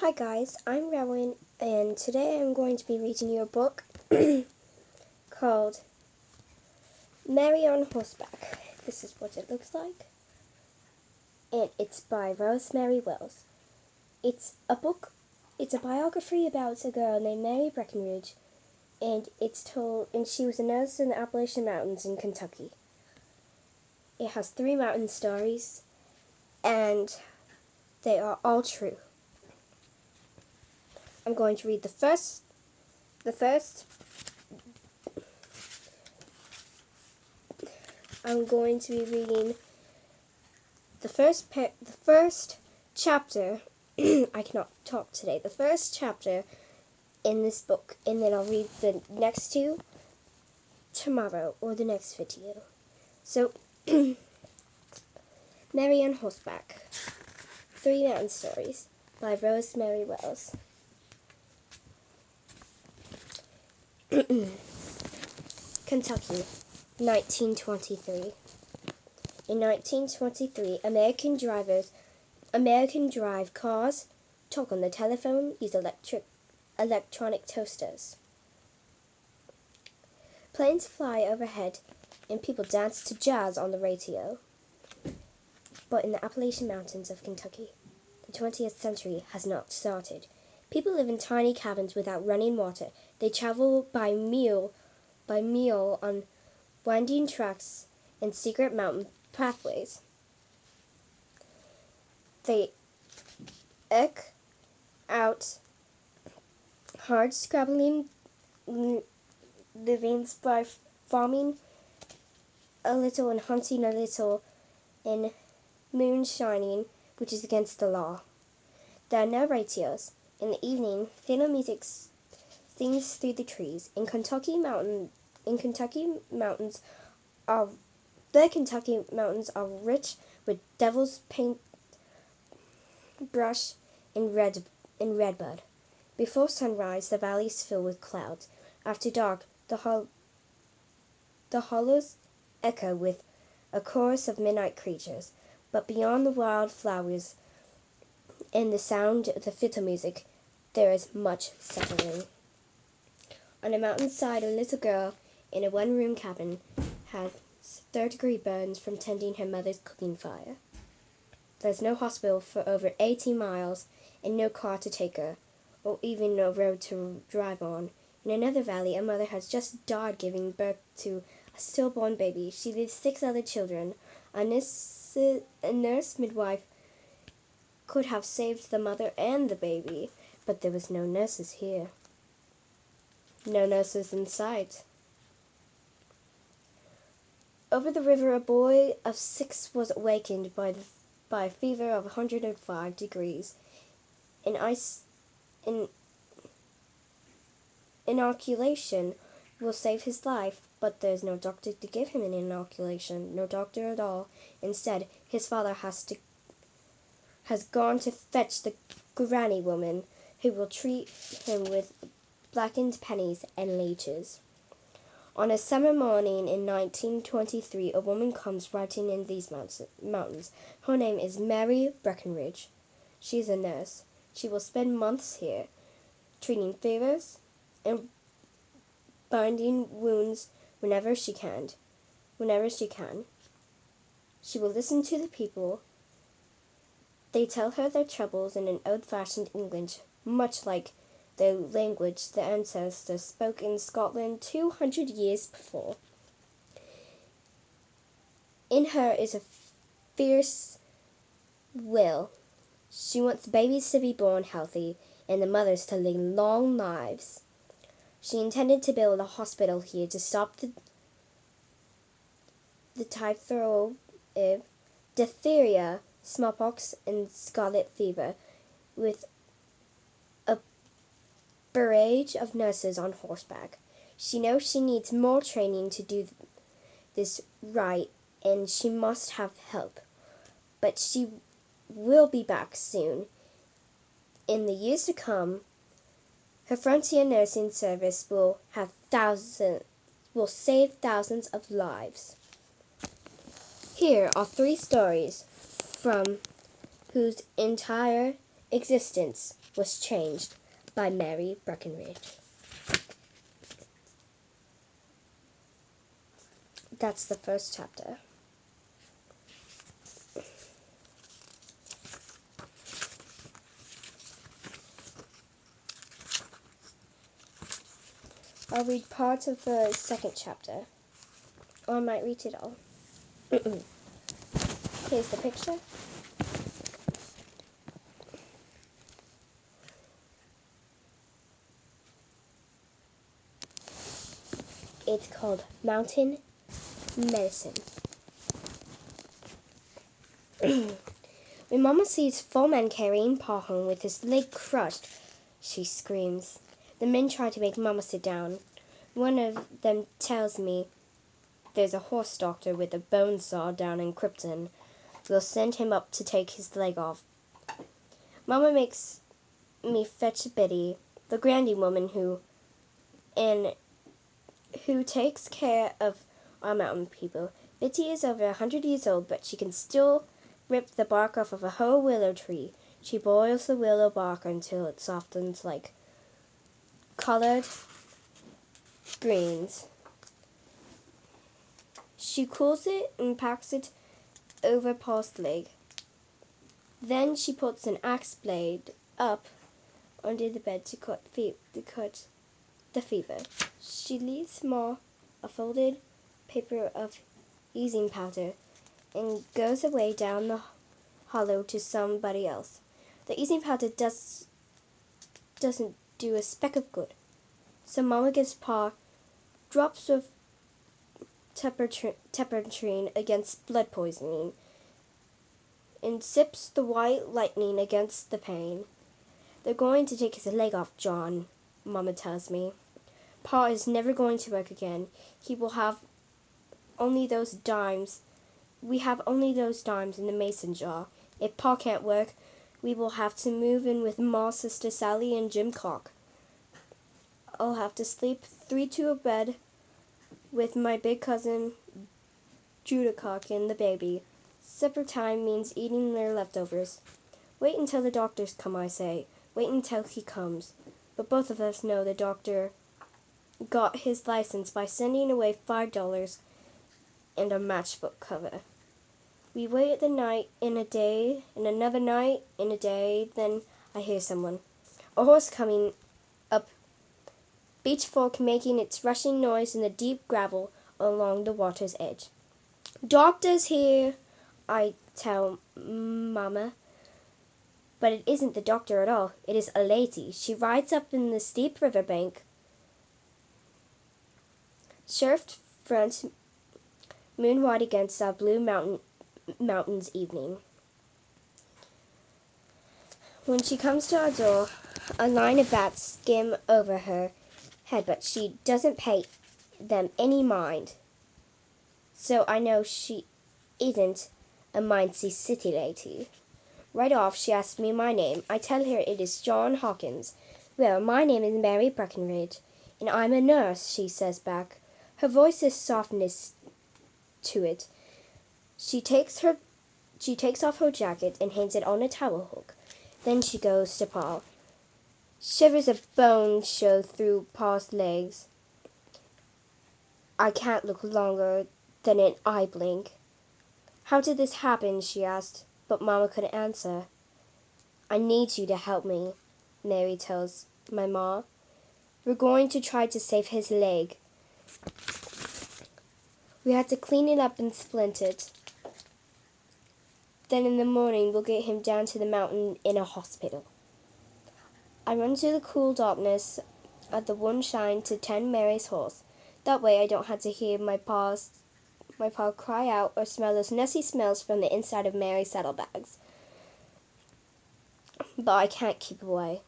Hi guys, I'm Rowan, and today I'm going to be reading you a book called Mary on Horseback. This is what it looks like, and it's by Rosemary Wells. It's a biography about a girl named Mary Breckenridge, and she was a nurse in the Appalachian Mountains in Kentucky. It has 3 mountain stories, and they are all true. I'm going to read the first I'm going to be reading the first chapter. I cannot talk today. The first chapter in this book, and then I'll read the next 2 tomorrow or the next video. So, Mary on Horseback, 3 Mountain Stories by Rosemary Wells. Kentucky, 1923. In 1923, American drive cars, talk on the telephone, use electronic toasters. Planes fly overhead, and people dance to jazz on the radio. But in the Appalachian Mountains of Kentucky, the 20th century has not started. People live in tiny cabins without running water. They travel by mule on winding tracks and secret mountain pathways. They eke out hard scrabbling livings by farming a little and hunting a little and moonshining, which is against the law. There are no radios. In the evening, fiddle music sings through the trees. The Kentucky mountains are rich with devil's paint brush and redbud. Before sunrise, the valleys fill with clouds. After dark, the hollows echo with a chorus of midnight creatures. But beyond the wild flowers and the sound of the fiddle music, there is much suffering. On a mountainside, a little girl in a one-room cabin has third-degree burns from tending her mother's cooking fire. There's no hospital for over 18 miles and no car to take her, or even no road to drive on. In another valley, a mother has just died giving birth to a stillborn baby. She leaves 6 other children. A nurse midwife could have saved the mother and the baby, but there was no nurses here. No nurses in sight. Over the river, a boy of 6 was awakened by a fever of 105 degrees. Inoculation will save his life, but there's no doctor to give him an inoculation. No doctor at all. Instead, his father has gone to fetch the granny woman, who will treat him with blackened pennies and leeches. On a summer morning in 1923, a woman comes riding in these mountains. Her name is Mary Breckenridge. She's a nurse. She will spend months here, treating fevers and binding wounds whenever she can. She will listen to the people. They tell her their troubles in an old-fashioned English, much like the language the ancestors spoke in Scotland 200 years before. In her is a fierce will. She wants babies to be born healthy and the mothers to live long lives. She intended to build a hospital here to stop the typhoid, diphtheria, smallpox, and scarlet fever with a barrage of nurses on horseback. She knows she needs more training to do this right, and she must have help. But she will be back soon. In the years to come, her frontier nursing service will save thousands of lives. Here are 3 stories from whose entire existence was changed by Mary Breckenridge. That's the first chapter. I'll read parts of the second chapter, or I might read it all. Here's the picture. It's called Mountain Medicine. When Mama sees 4 men carrying Pa home with his leg crushed, she screams. The men try to make Mama sit down. One of them tells me there's a horse doctor with a bone saw down in Krypton. We'll send him up to take his leg off. Mama makes me fetch Betty, the Grandy woman who takes care of our mountain people. Betty is over 100 years old, but she can still rip the bark off of a whole willow tree. She boils the willow bark until it softens like colored greens. She cools it and packs it over Pa's leg. Then she puts an axe blade up under the bed to cut the fever. She leaves Ma a folded paper of easing powder and goes away down the hollow to somebody else. The easing powder doesn't do a speck of good. So Mama gives Pa drops of tepertrine against blood poisoning and sips the white lightning against the pain. They're going to take his leg off, John, Mama tells me. Pa is never going to work again. He will have only those dimes. We have only those dimes in the mason jar. If Pa can't work, we will have to move in with Ma's sister Sally and Jim Cock. I'll have to sleep 3 to a bed with my big cousin Judah Cock and the baby. Supper time means eating their leftovers. Wait until the doctors come, I say. Wait until he comes. But both of us know the doctor got his license by sending away $5 and a matchbook cover. We wait the night in a day, and another night in a day, then I hear someone. A horse coming up Beach Fork making its rushing noise in the deep gravel along the water's edge. Doctor's here, I tell Mama. But it isn't the doctor at all. It is a lady. She rides up in the steep riverbank, surfed front, moon white against our blue mountains evening. When she comes to our door, a line of bats skim over her head, but she doesn't pay them any mind. So I know she isn't a Mindsy City lady. Right off, she asks me my name. I tell her it is John Hawkins. Well, my name is Mary Breckenridge, and I'm a nurse, she says back. Her voice is softness to it. She takes off her jacket and hangs it on a towel hook. Then she goes to Pa. Shivers of bone show through Pa's legs. I can't look longer than an eye blink. How did this happen, she asked, but Mama couldn't answer. I need you to help me, Mary tells my ma. We're going to try to save his leg. We had to clean it up and splint it. Then in the morning we'll get him down to the mountain in a hospital. I run to the cool darkness of the moonshine to tend Mary's horse. That way I don't have to hear my pa cry out or smell those nasty smells from the inside of Mary's saddlebags. But I can't keep away.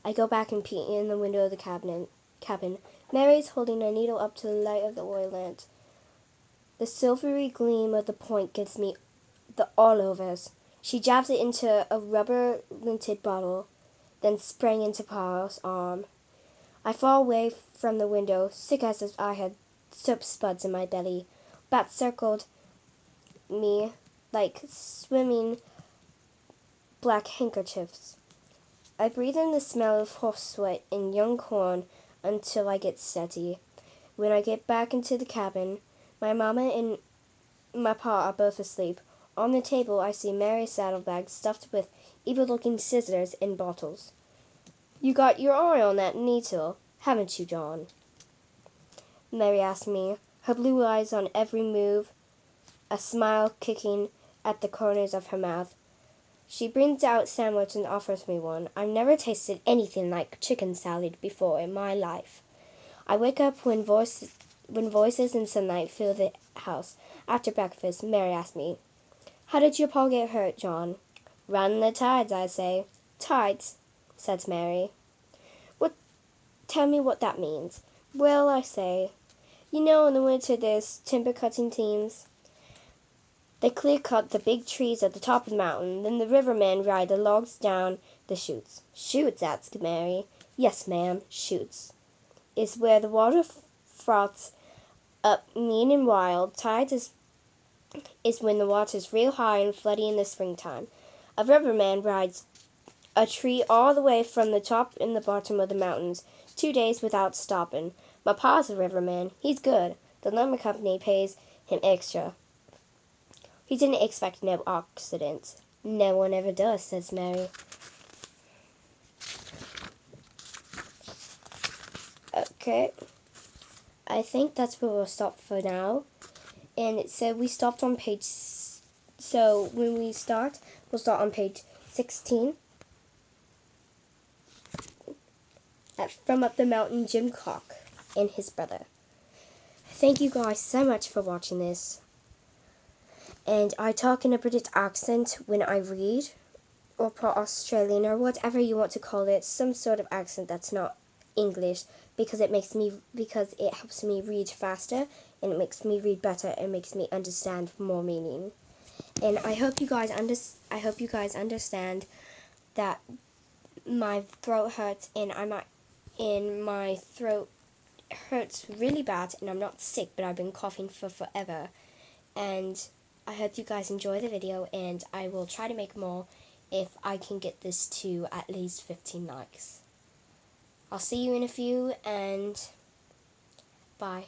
I go back and peek in the window of the cabin. Mary's holding a needle up to the light of the oil lamp. The silvery gleam of the point gives me the all-overs. She jabs it into a rubber-linted bottle, then sprang into Pa's arm. I fall away from the window, sick as if I had soap spuds in my belly. Bats circled me like swimming black handkerchiefs. I breathe in the smell of horse sweat and young corn until I get steady. When I get back into the cabin, my mama and my pa are both asleep. On the table, I see Mary's saddlebag stuffed with evil-looking scissors and bottles. You got your eye on that needle, haven't you, John? Mary asked me, her blue eyes on every move, a smile kicking at the corners of her mouth. She brings out a sandwich and offers me one. I've never tasted anything like chicken salad before in my life. I wake up when voices and sunlight fill the house. After breakfast, Mary asked me, "How did your paw get hurt, John?" "Running the tides," I say. "Tides?" says Mary. Tell me what that means." "Well," I say, "you know in the winter there's timber cutting teams. They clear cut the big trees at the top of the mountain, then the rivermen ride the logs down the chutes." "Chutes?" asked Mary. "Yes, ma'am, chutes. Is where the water froths up mean and wild. Tides is when the water's real high and floody in the springtime. A riverman rides a tree all the way from the top and the bottom of the mountains, 2 days without stopping. My pa's a riverman. He's good. The lumber company pays him extra. He didn't expect no accidents." "No one ever does," says Mary. Okay, I think that's where we'll stop for now. And so we stopped on page. So when we start, we'll start on page 16. From Up the Mountain, Jim Cock and his brother. Thank you guys so much for watching this. And I talk in a British accent when I read, or Australian, or whatever you want to call it, some sort of accent that's not English, because it helps me read faster, and it makes me read better, and makes me understand more meaning. And I hope you guys understand that my throat hurts, and my throat hurts really bad, and I'm not sick, but I've been coughing for forever. And I hope you guys enjoy the video, and I will try to make more if I can get this to at least 15 likes. I'll see you in a few, and bye.